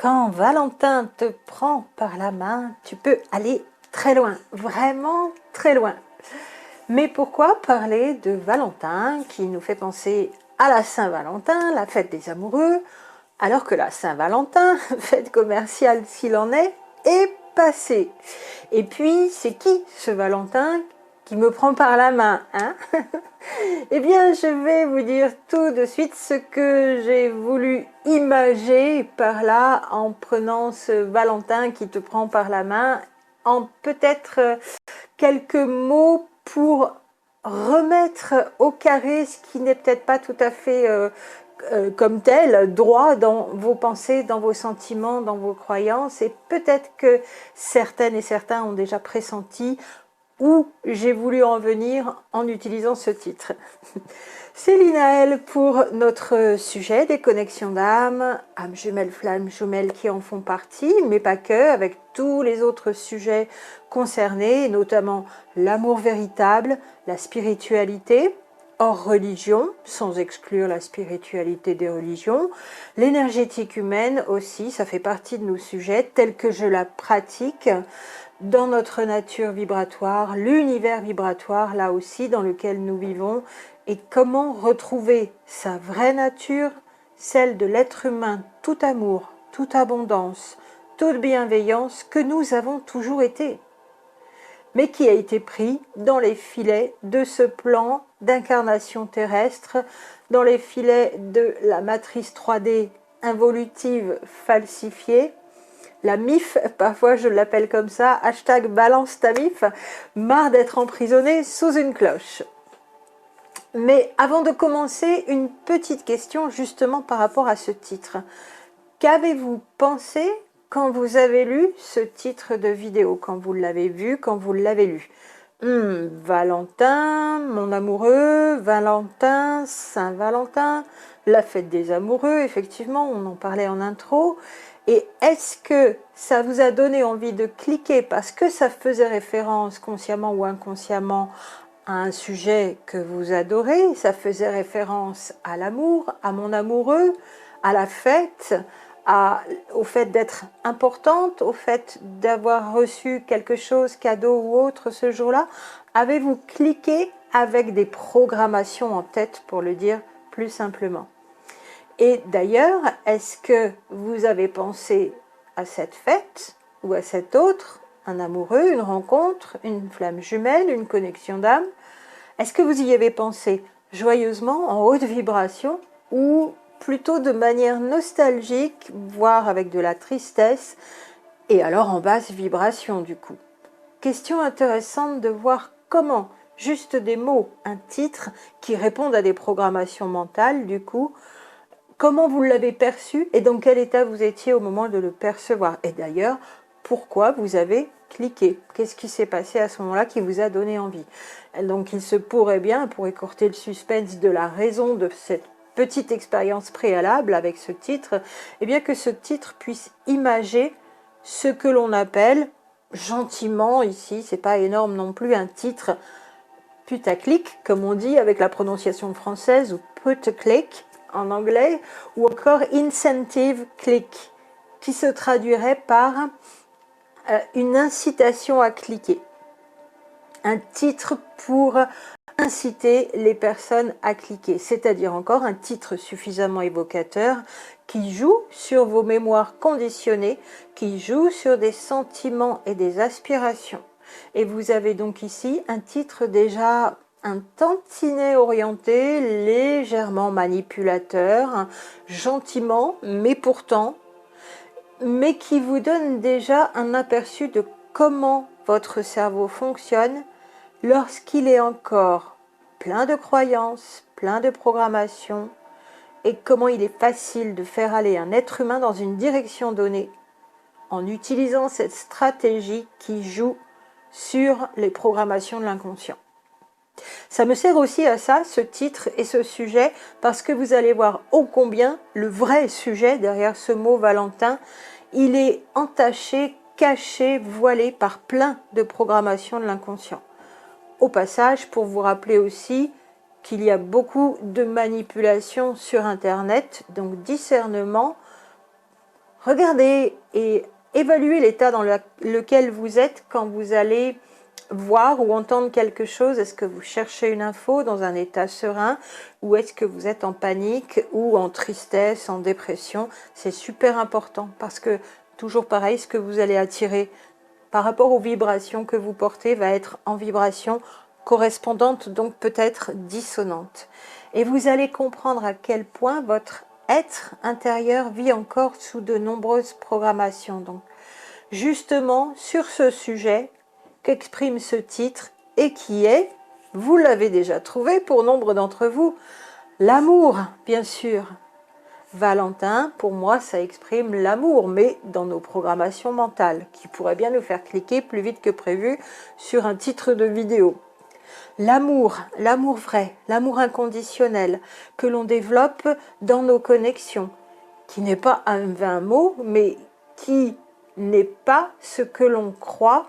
Quand Valentin te prend par la main, tu peux aller très loin, vraiment très loin. Mais pourquoi parler de Valentin qui nous fait penser à la Saint-Valentin, la fête des amoureux, alors que la Saint-Valentin, fête commerciale s'il en est passée. Et puis, c'est qui ce Valentin qui me prend par la main, hein? Eh bien, je vais vous dire tout de suite ce que j'ai voulu imager par là en prenant ce Valentin qui te prend par la main, en peut-être quelques mots pour remettre au carré ce qui n'est peut-être pas tout à fait comme tel, droit dans vos pensées, dans vos sentiments, dans vos croyances, et peut-être que certaines et certains ont déjà pressenti où j'ai voulu en venir en utilisant ce titre. C'est Linaël pour notre sujet des connexions d'âme, âmes jumelles, flammes jumelles qui en font partie, mais pas que, avec tous les autres sujets concernés, notamment l'amour véritable, la spiritualité, hors religion, sans exclure la spiritualité des religions, l'énergétique humaine aussi, ça fait partie de nos sujets tels que je la pratique, dans notre nature vibratoire, l'univers vibratoire là aussi dans lequel nous vivons, et comment retrouver sa vraie nature, celle de l'être humain, tout amour, toute abondance, toute bienveillance que nous avons toujours été, mais qui a été pris dans les filets de ce plan d'incarnation terrestre, dans les filets de la matrice 3D involutive falsifiée, la MIF, parfois je l'appelle comme ça, hashtag balance ta MIF, marre d'être emprisonné sous une cloche. Mais avant de commencer, une petite question justement par rapport à ce titre. Qu'avez-vous pensé quand vous avez lu ce titre de vidéo, quand vous l'avez vu, quand vous l'avez lu? Valentin, mon amoureux, Valentin, Saint-Valentin, la fête des amoureux, effectivement, on en parlait en intro. Et est-ce que ça vous a donné envie de cliquer parce que ça faisait référence, consciemment ou inconsciemment, à un sujet que vous adorez, ça faisait référence à l'amour, à mon amoureux, à la fête, au fait d'être importante, au fait d'avoir reçu quelque chose, cadeau ou autre ce jour-là? Avez-vous cliqué avec des programmations en tête, pour le dire plus simplement? Et d'ailleurs, est-ce que vous avez pensé à cette fête ou à cette autre, un amoureux, une rencontre, une flamme jumelle, une connexion d'âme? Est-ce que vous y avez pensé joyeusement, en haute vibration, ou plutôt de manière nostalgique, voire avec de la tristesse, et alors en basse vibration du coup? Question intéressante de voir comment juste des mots, un titre qui répondent à des programmations mentales du coup, comment vous l'avez perçu et dans quel état vous étiez au moment de le percevoir. Et d'ailleurs, pourquoi vous avez cliqué? Qu'est-ce qui s'est passé à ce moment-là qui vous a donné envie? Donc il se pourrait bien, pour écourter le suspense de la raison de cette petite expérience préalable avec ce titre, eh bien que ce titre puisse imager ce que l'on appelle gentiment ici, c'est pas énorme non plus, un titre putaclic, comme on dit avec la prononciation française, ou putaclic en anglais, ou encore incentive click, qui se traduirait par une incitation à cliquer. Un titre pour inciter les personnes à cliquer, c'est-à-dire encore un titre suffisamment évocateur qui joue sur vos mémoires conditionnées, qui joue sur des sentiments et des aspirations. Et vous avez donc ici un titre déjà un tantinet orienté, légèrement manipulateur, gentiment, mais pourtant, mais qui vous donne déjà un aperçu de comment votre cerveau fonctionne lorsqu'il est encore plein de croyances, plein de programmations, et comment il est facile de faire aller un être humain dans une direction donnée en utilisant cette stratégie qui joue sur les programmations de l'inconscient. Ça me sert aussi à ça, ce titre et ce sujet, parce que vous allez voir ô combien le vrai sujet derrière ce mot Valentin, il est entaché, caché, voilé par plein de programmations de l'inconscient. Au passage, pour vous rappeler aussi qu'il y a beaucoup de manipulations sur Internet, donc discernement. regardez et évaluez l'état dans lequel vous êtes quand vous allez voir ou entendre quelque chose. Est-ce que vous cherchez une info dans un état serein ou est-ce que vous êtes en panique ou en tristesse, en dépression? C'est super important parce que, toujours pareil, ce que vous allez attirer par rapport aux vibrations que vous portez va être en vibration correspondante, donc peut-être dissonante. Et vous allez comprendre à quel point votre être intérieur vit encore sous de nombreuses programmations. Donc, justement, sur ce sujet qu'exprime ce titre et qui est, vous l'avez déjà trouvé pour nombre d'entre vous, l'amour, bien sûr. Valentin, pour moi, ça exprime l'amour, mais dans nos programmations mentales, qui pourraient bien nous faire cliquer plus vite que prévu sur un titre de vidéo. L'amour, l'amour vrai, l'amour inconditionnel, que l'on développe dans nos connexions, qui n'est pas un vain mot, mais qui n'est pas ce que l'on croit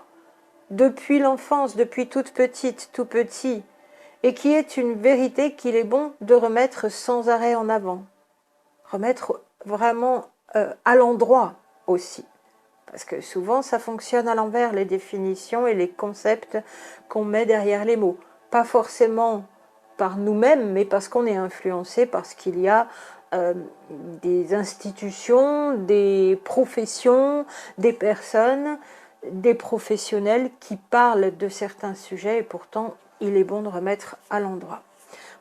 depuis l'enfance, depuis toute petite, tout petit, et qui est une vérité qu'il est bon de remettre sans arrêt en avant. Remettre vraiment à l'endroit aussi. Parce que souvent, ça fonctionne à l'envers, les définitions et les concepts qu'on met derrière les mots. Pas forcément par nous-mêmes, mais parce qu'on est influencé, parce qu'il y a des institutions, des professions, des personnes, des professionnels qui parlent de certains sujets et pourtant, il est bon de remettre à l'endroit.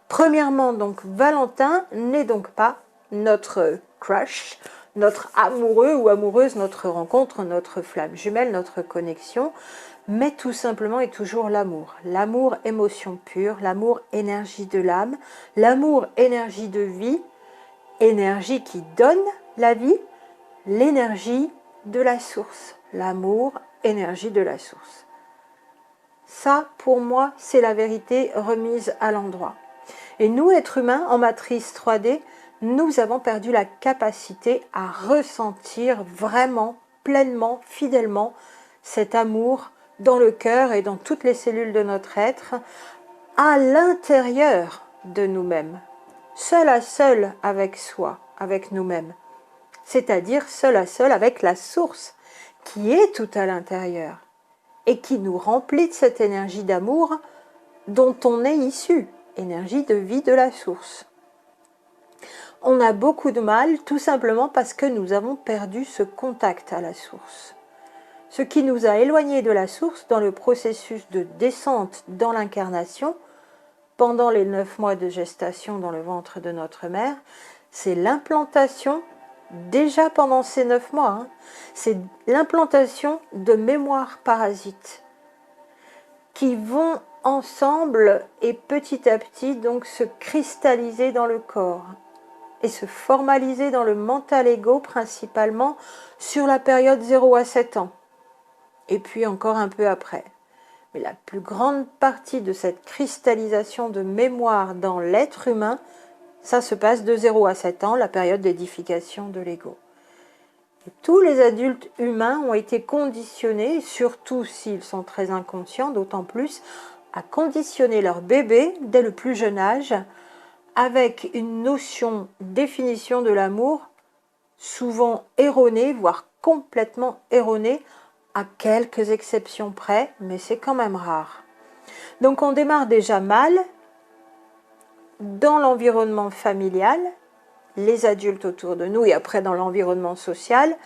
Premièrement, donc, Valentin n'est donc pas notre crush, notre amoureux ou amoureuse, notre rencontre, notre flamme jumelle, notre connexion, mais tout simplement et toujours l'amour. L'amour, émotion pure, l'amour, énergie de l'âme, l'amour, énergie de vie, énergie qui donne la vie, l'énergie de la source. L'amour, énergie de la source. Ça, pour moi, c'est la vérité remise à l'endroit. Et nous, êtres humains, en matrice 3D, nous avons perdu la capacité à ressentir vraiment, pleinement, fidèlement cet amour dans le cœur et dans toutes les cellules de notre être, à l'intérieur de nous-mêmes, seul à seul avec soi, avec nous-mêmes, c'est-à-dire seul à seul avec la source qui est tout à l'intérieur et qui nous remplit de cette énergie d'amour dont on est issu, énergie de vie de la source. On a beaucoup de mal tout simplement parce que nous avons perdu ce contact à la source. Ce qui nous a éloignés de la source dans le processus de descente dans l'incarnation, pendant les 9 mois de gestation dans le ventre de notre mère, c'est l'implantation, déjà pendant ces 9 mois, c'est l'implantation de mémoires parasites qui vont ensemble et petit à petit donc se cristalliser dans le corps et se formaliser dans le mental ego principalement sur la période 0 à 7 ans et puis encore un peu après. Mais la plus grande partie de cette cristallisation de mémoire dans l'être humain, ça se passe de 0 à 7 ans, la période d'édification de l'ego. Tous les adultes humains ont été conditionnés, surtout s'ils sont très inconscients, d'autant plus, à conditionner leur bébé dès le plus jeune âge avec une notion, définition de l'amour souvent erronée, voire complètement erronée, à quelques exceptions près, mais c'est quand même rare. Donc on démarre déjà mal dans l'environnement familial, les adultes autour de nous et après dans l'environnement social,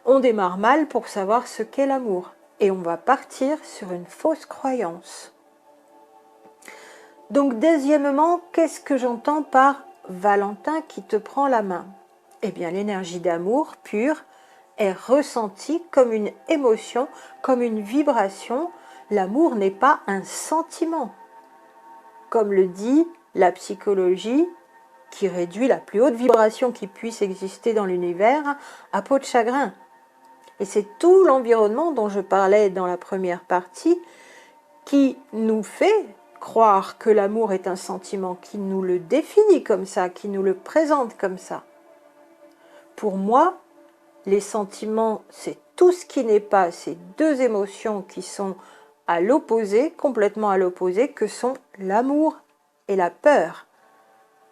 on démarre mal pour savoir ce qu'est l'amour et on va partir sur une fausse croyance. Donc deuxièmement, qu'est-ce que j'entends par Valentin qui te prend la main? Eh bien l'énergie d'amour pure est ressentie comme une émotion, comme une vibration. L'amour n'est pas un sentiment. Comme le dit la psychologie, qui réduit la plus haute vibration qui puisse exister dans l'univers à peau de chagrin. Et c'est tout l'environnement dont je parlais dans la première partie qui nous fait croire que l'amour est un sentiment, qui nous le définit comme ça, qui nous le présente comme ça. Pour moi, les sentiments, c'est tout ce qui n'est pas ces deux émotions qui sont à l'opposé, complètement à l'opposé, que sont l'amour et la peur.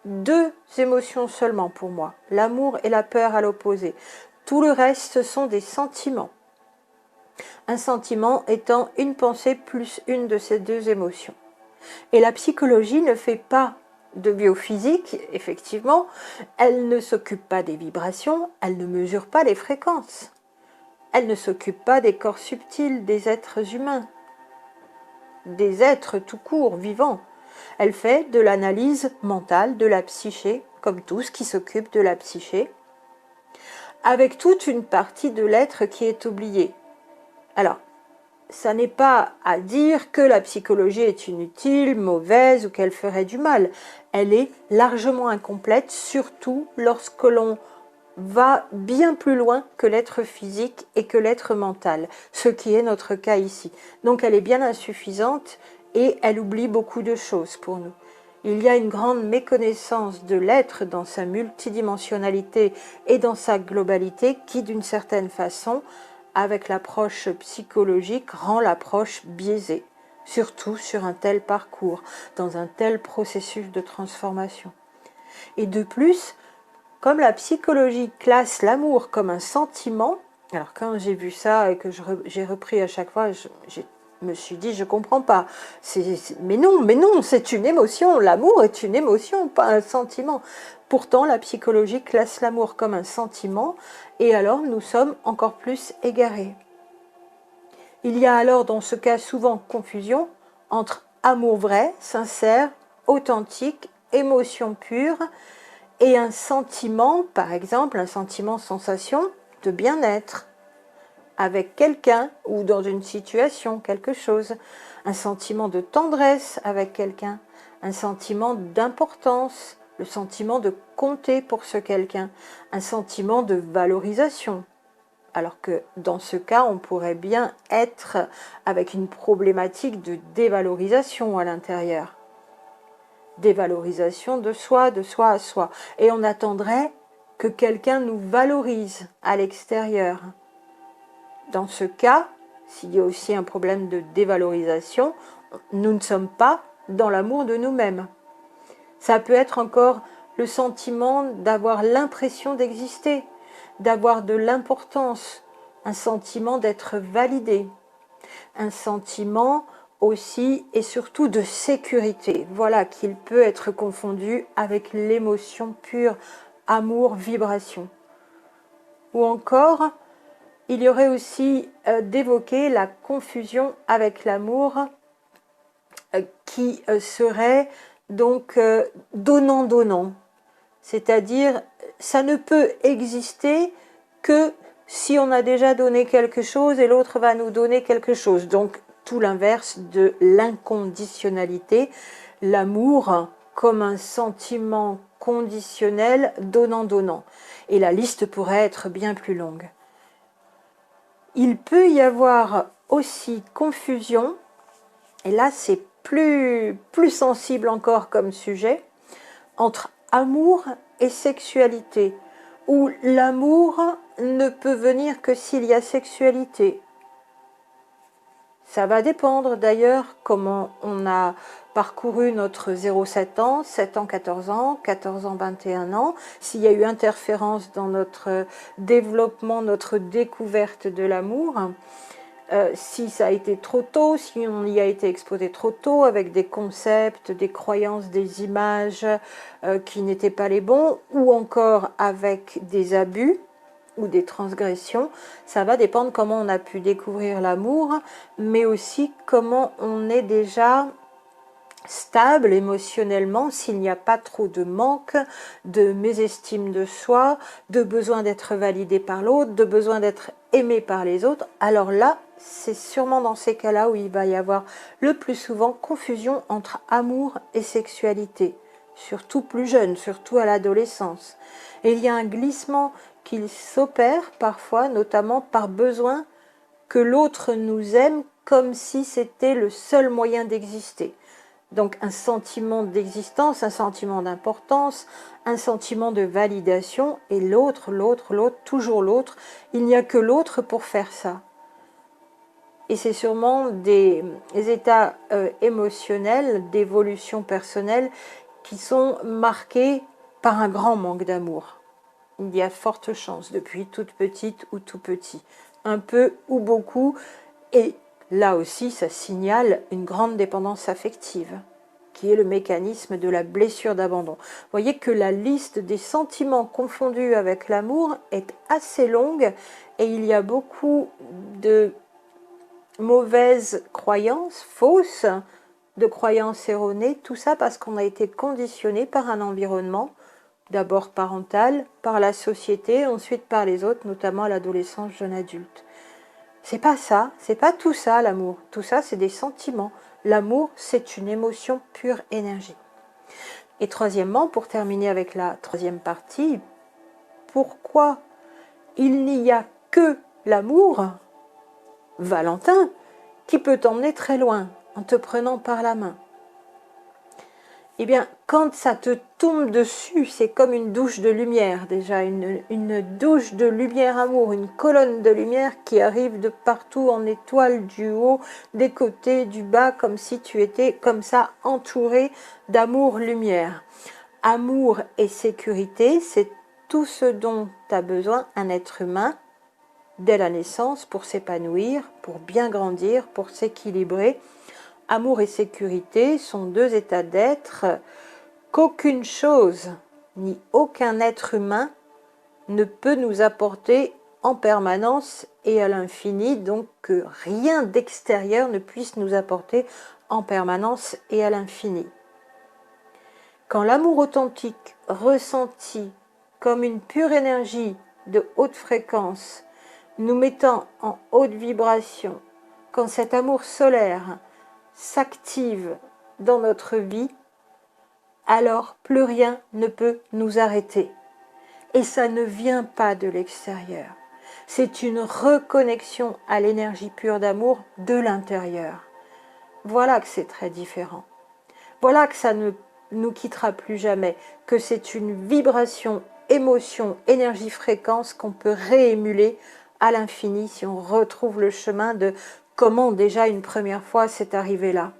Deux émotions seulement pour moi, l'amour et la peur à l'opposé. Tout le reste, ce sont des sentiments. Un sentiment étant une pensée plus une de ces deux émotions. Et la psychologie ne fait pas de biophysique, effectivement, elle ne s'occupe pas des vibrations, elle ne mesure pas les fréquences. Elle ne s'occupe pas des corps subtils des êtres humains, des êtres tout court, vivants. Elle fait de l'analyse mentale, de la psyché, comme tout ce qui s'occupe de la psyché, avec toute une partie de l'être qui est oubliée. Alors, ça n'est pas à dire que la psychologie est inutile, mauvaise ou qu'elle ferait du mal. Elle est largement incomplète, surtout lorsque l'on va bien plus loin que l'être physique et que l'être mental, ce qui est notre cas ici. Donc elle est bien insuffisante et elle oublie beaucoup de choses pour nous. Il y a une grande méconnaissance de l'être dans sa multidimensionnalité et dans sa globalité qui, d'une certaine façon, avec l'approche psychologique, rend l'approche biaisée, surtout sur un tel parcours, dans un tel processus de transformation. Et de plus, comme la psychologie classe l'amour comme un sentiment, alors quand j'ai vu ça et que j'ai repris à chaque fois, je me suis dit, je comprends pas. Mais non, c'est une émotion. L'amour est une émotion, pas un sentiment. Pourtant, la psychologie classe l'amour comme un sentiment, et alors nous sommes encore plus égarés. Il y a alors dans ce cas souvent confusion entre amour vrai, sincère, authentique, émotion pure, et un sentiment, par exemple, un sentiment sensation de bien-être avec quelqu'un ou dans une situation, quelque chose, un sentiment de tendresse avec quelqu'un, un sentiment d'importance, le sentiment de compter pour ce quelqu'un, un sentiment de valorisation. Alors que dans ce cas, on pourrait bien être avec une problématique de dévalorisation à l'intérieur. Dévalorisation de soi à soi. Et on attendrait que quelqu'un nous valorise à l'extérieur. Dans ce cas, s'il y a aussi un problème de dévalorisation, nous ne sommes pas dans l'amour de nous-mêmes. Ça peut être encore le sentiment d'avoir l'impression d'exister, d'avoir de l'importance, un sentiment d'être validé, un sentiment aussi et surtout de sécurité. Voilà qu'il peut être confondu avec l'émotion pure, amour, vibration. Ou encore, il y aurait aussi d'évoquer la confusion avec l'amour qui serait donc donnant-donnant. C'est-à-dire, ça ne peut exister que si on a déjà donné quelque chose et l'autre va nous donner quelque chose. Donc, tout l'inverse de l'inconditionnalité, l'amour comme un sentiment conditionnel donnant-donnant. Et la liste pourrait être bien plus longue. Il peut y avoir aussi confusion, et là c'est plus sensible encore comme sujet, entre amour et sexualité, où l'amour ne peut venir que s'il y a sexualité. Ça va dépendre d'ailleurs comment on a parcouru notre 0,7 ans, 7 ans, 14 ans, 14 ans, 21 ans, s'il y a eu interférence dans notre développement, notre découverte de l'amour, si ça a été trop tôt, si on y a été exposé trop tôt avec des concepts, des croyances, des images qui n'étaient pas les bons, ou encore avec des abus ou des transgressions, ça va dépendre comment on a pu découvrir l'amour, mais aussi comment on est déjà stable émotionnellement, s'il n'y a pas trop de manque, de mésestime de soi, de besoin d'être validé par l'autre, de besoin d'être aimé par les autres. Alors là, c'est sûrement dans ces cas-là où il va y avoir le plus souvent confusion entre amour et sexualité, surtout plus jeune, surtout à l'adolescence. Et il y a un glissement qui s'opère parfois, notamment par besoin que l'autre nous aime comme si c'était le seul moyen d'exister. Donc un sentiment d'existence, un sentiment d'importance, un sentiment de validation, et l'autre, toujours l'autre. Il n'y a que l'autre pour faire ça. Et c'est sûrement des états émotionnels, d'évolution personnelle, qui sont marqués par un grand manque d'amour. il y a forte chance, depuis toute petite ou tout petit, un peu ou beaucoup, et là aussi ça signale une grande dépendance affective, qui est le mécanisme de la blessure d'abandon. Vous voyez que la liste des sentiments confondus avec l'amour est assez longue, et il y a beaucoup de mauvaises croyances, fausses, de croyances erronées, tout ça parce qu'on a été conditionné par un environnement, d'abord parental, par la société, ensuite par les autres, notamment à l'adolescence, jeune adulte. C'est pas ça, c'est pas tout ça l'amour. Tout ça, c'est des sentiments. L'amour, c'est une émotion pure énergie. Et troisièmement, pour terminer avec la troisième partie, pourquoi il n'y a que l'amour, Valentin, qui peut t'emmener très loin en te prenant par la main? Eh bien, quand ça te tombe dessus, c'est comme une douche de lumière déjà, une douche de lumière amour, une colonne de lumière qui arrive de partout en étoile, du haut, des côtés, du bas, comme si tu étais comme ça entouré d'amour-lumière. Amour et sécurité, c'est tout ce dont a besoin un être humain dès la naissance pour s'épanouir, pour bien grandir, pour s'équilibrer. Amour et sécurité sont deux états d'être qu'aucune chose ni aucun être humain ne peut nous apporter en permanence et à l'infini, donc que rien d'extérieur ne puisse nous apporter en permanence et à l'infini. Quand l'amour authentique, ressenti comme une pure énergie de haute fréquence, nous mettant en haute vibration, quand cet amour solaire s'active dans notre vie, alors plus rien ne peut nous arrêter. Et ça ne vient pas de l'extérieur. C'est une reconnexion à l'énergie pure d'amour de l'intérieur. Voilà que c'est très différent. Voilà que ça ne nous quittera plus jamais, que c'est une vibration, émotion, énergie, fréquence qu'on peut réémuler à l'infini si on retrouve le chemin de comment déjà une première fois c'est arrivé là.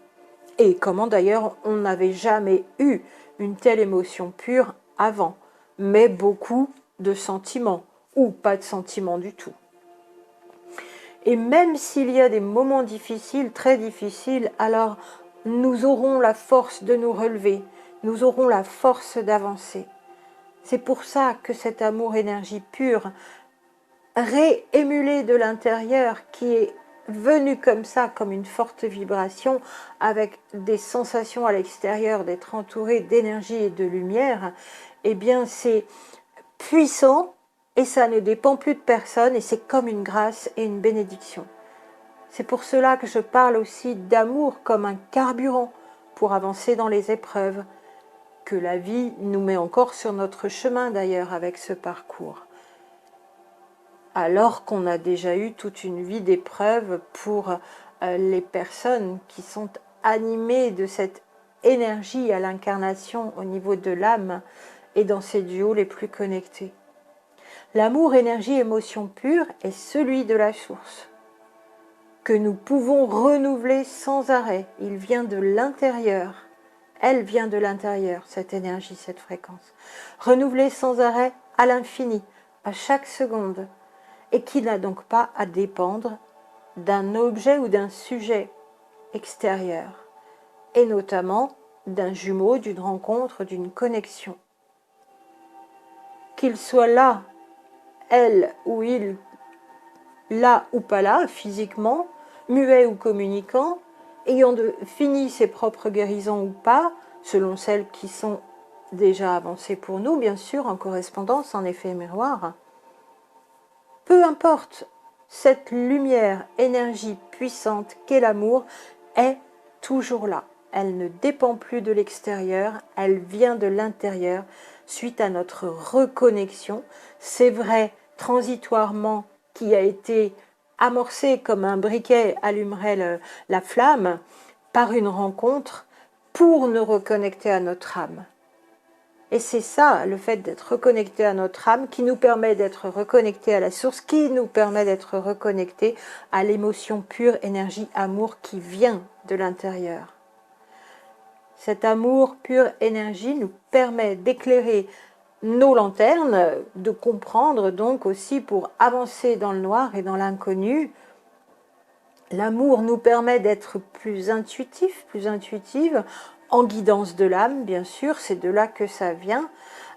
Et comment d'ailleurs on n'avait jamais eu une telle émotion pure avant, mais beaucoup de sentiments, ou pas de sentiments du tout. Et même s'il y a des moments difficiles, très difficiles, alors nous aurons la force de nous relever, nous aurons la force d'avancer. C'est pour ça que cet amour énergie pure, réémulé de l'intérieur, qui est venu comme ça, comme une forte vibration, avec des sensations à l'extérieur, d'être entouré d'énergie et de lumière, eh bien c'est puissant et ça ne dépend plus de personne et c'est comme une grâce et une bénédiction. C'est pour cela que je parle aussi d'amour comme un carburant pour avancer dans les épreuves, que la vie nous met encore sur notre chemin d'ailleurs avec ce parcours. Alors qu'on a déjà eu toute une vie d'épreuves pour les personnes qui sont animées de cette énergie à l'incarnation au niveau de l'âme et dans ces duos les plus connectés. L'amour, énergie, émotion pure est celui de la source, que nous pouvons renouveler sans arrêt. Il vient de l'intérieur. Elle vient de l'intérieur, cette énergie, cette fréquence. Renouveler sans arrêt à l'infini, à chaque seconde, et qui n'a donc pas à dépendre d'un objet ou d'un sujet extérieur, et notamment d'un jumeau, d'une rencontre, d'une connexion. Qu'il soit là, elle ou il, là ou pas là, physiquement, muet ou communicant, ayant fini ses propres guérisons ou pas, selon celles qui sont déjà avancées pour nous, bien sûr, en correspondance, en effet miroir. Peu importe, cette lumière, énergie puissante qu'est l'amour est toujours là. Elle ne dépend plus de l'extérieur, elle vient de l'intérieur suite à notre reconnexion. C'est vrai, transitoirement, qui a été amorcé comme un briquet allumerait la flamme par une rencontre pour nous reconnecter à notre âme. Et c'est ça, le fait d'être reconnecté à notre âme, qui nous permet d'être reconnecté à la source, qui nous permet d'être reconnecté à l'émotion pure, énergie, amour qui vient de l'intérieur. Cet amour, pure énergie, nous permet d'éclairer nos lanternes, de comprendre donc aussi pour avancer dans le noir et dans l'inconnu. L'amour nous permet d'être plus intuitifs, plus intuitives, en guidance de l'âme, bien sûr, c'est de là que ça vient,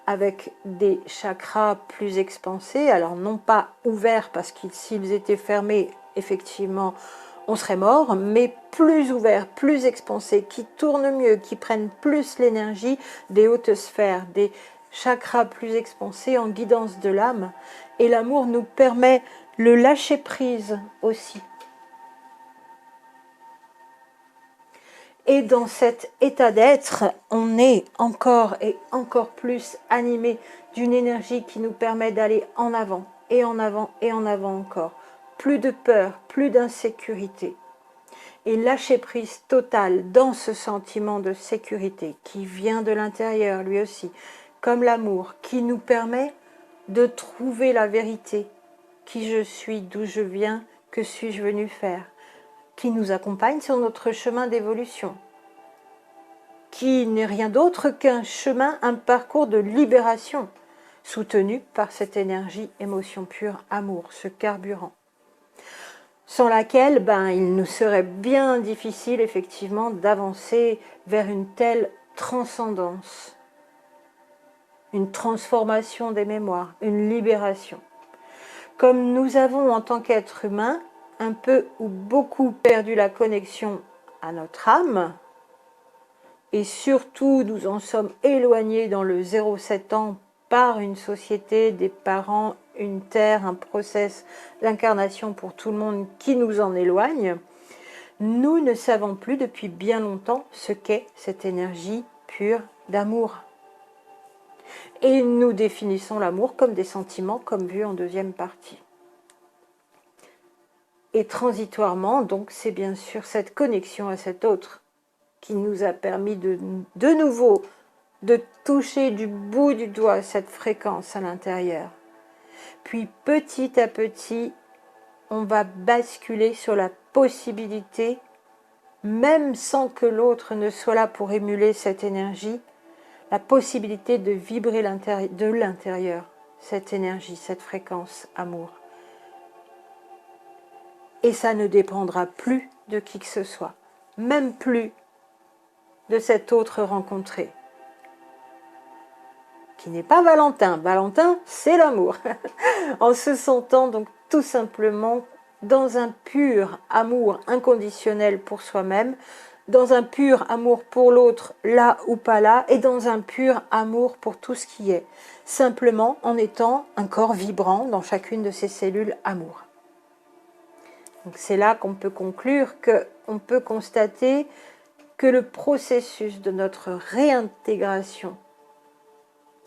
avec des chakras plus expansés, alors non pas ouverts, parce que s'ils étaient fermés, effectivement, on serait mort, mais plus ouverts, plus expansés, qui tournent mieux, qui prennent plus l'énergie des hautes sphères, des chakras plus expansés en guidance de l'âme. Et l'amour nous permet le lâcher-prise aussi. Et dans cet état d'être, on est encore et encore plus animé d'une énergie qui nous permet d'aller en avant, et en avant, et en avant encore. Plus de peur, plus d'insécurité. Et lâcher prise totale dans ce sentiment de sécurité qui vient de l'intérieur lui aussi, comme l'amour, qui nous permet de trouver la vérité. Qui je suis, d'où je viens, que suis-je venu faire, qui nous accompagne sur notre chemin d'évolution, qui n'est rien d'autre qu'un chemin, un parcours de libération, soutenu par cette énergie, émotion pure, amour, ce carburant, sans laquelle il nous serait bien difficile effectivement d'avancer vers une telle transcendance, une transformation des mémoires, une libération. Comme nous avons en tant qu'être humain un peu ou beaucoup perdu la connexion à notre âme, et surtout nous en sommes éloignés dans le 0,7 ans par une société, des parents, une terre, un process d'incarnation pour tout le monde qui nous en éloigne, nous ne savons plus depuis bien longtemps ce qu'est cette énergie pure d'amour. Et nous définissons l'amour comme des sentiments, comme vu en deuxième partie. Et transitoirement, donc, c'est bien sûr cette connexion à cet autre qui nous a permis de nouveau de toucher du bout du doigt cette fréquence à l'intérieur. Puis petit à petit, on va basculer sur la possibilité, même sans que l'autre ne soit là pour émuler cette énergie, la possibilité de vibrer de l'intérieur, cette énergie, cette fréquence amour. Et ça ne dépendra plus de qui que ce soit, même plus de cet autre rencontré, qui n'est pas Valentin. Valentin, c'est l'amour. En se sentant donc tout simplement dans un pur amour inconditionnel pour soi-même, dans un pur amour pour l'autre, là ou pas là, et dans un pur amour pour tout ce qui est, simplement en étant un corps vibrant dans chacune de ses cellules amour. Donc c'est là qu'on peut conclure qu'on peut constater que le processus de notre réintégration,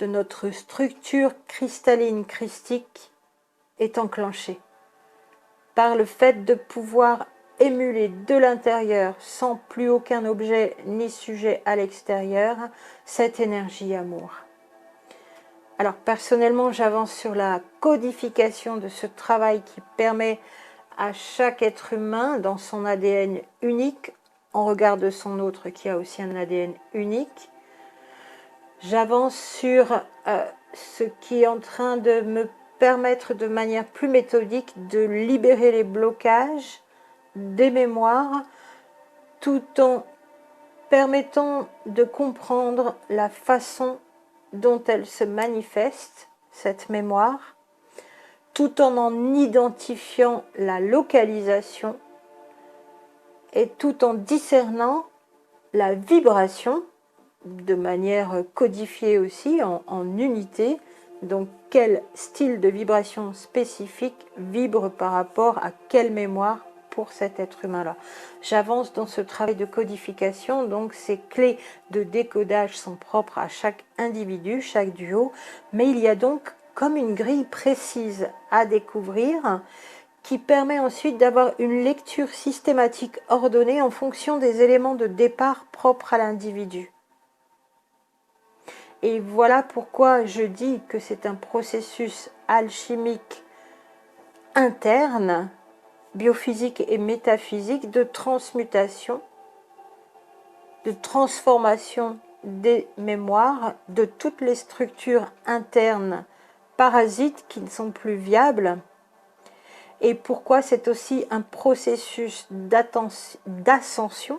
de notre structure cristalline christique est enclenché par le fait de pouvoir émuler de l'intérieur, sans plus aucun objet ni sujet à l'extérieur, cette énergie amour. Alors personnellement, j'avance sur la codification de ce travail qui permet à chaque être humain, dans son ADN unique, en regard de son autre qui a aussi un ADN unique. J'avance sur ce qui est en train de me permettre de manière plus méthodique de libérer les blocages des mémoires, tout en permettant de comprendre la façon dont elle se manifeste, cette mémoire, tout en identifiant la localisation et tout en discernant la vibration de manière codifiée aussi, en unité. Donc quel style de vibration spécifique vibre par rapport à quelle mémoire pour cet être humain-là. J'avance dans ce travail de codification, donc ces clés de décodage sont propres à chaque individu, chaque duo, mais il y a donc comme une grille précise à découvrir qui permet ensuite d'avoir une lecture systématique ordonnée en fonction des éléments de départ propres à l'individu. Et voilà pourquoi je dis que c'est un processus alchimique interne, biophysique et métaphysique, de transmutation, de transformation des mémoires de toutes les structures internes parasites qui ne sont plus viables. Et pourquoi c'est aussi un processus d'ascension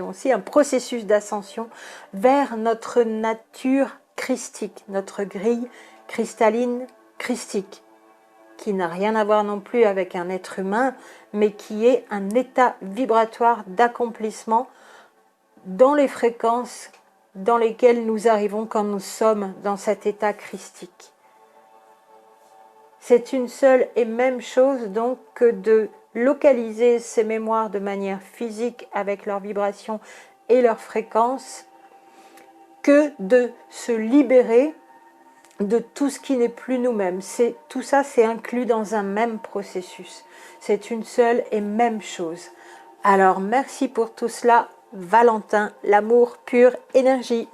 aussi, un processus d'ascension vers notre nature christique, notre grille cristalline christique, qui n'a rien à voir non plus avec un être humain, mais qui est un état vibratoire d'accomplissement dans les fréquences dans lesquelles nous arrivons quand nous sommes dans cet état christique. C'est une seule et même chose donc que de localiser ces mémoires de manière physique avec leurs vibrations et leurs fréquences, que de se libérer de tout ce qui n'est plus nous-mêmes. Tout ça, c'est inclus dans un même processus. C'est une seule et même chose. Alors, merci pour tout cela, Valentin, l'amour, pure énergie.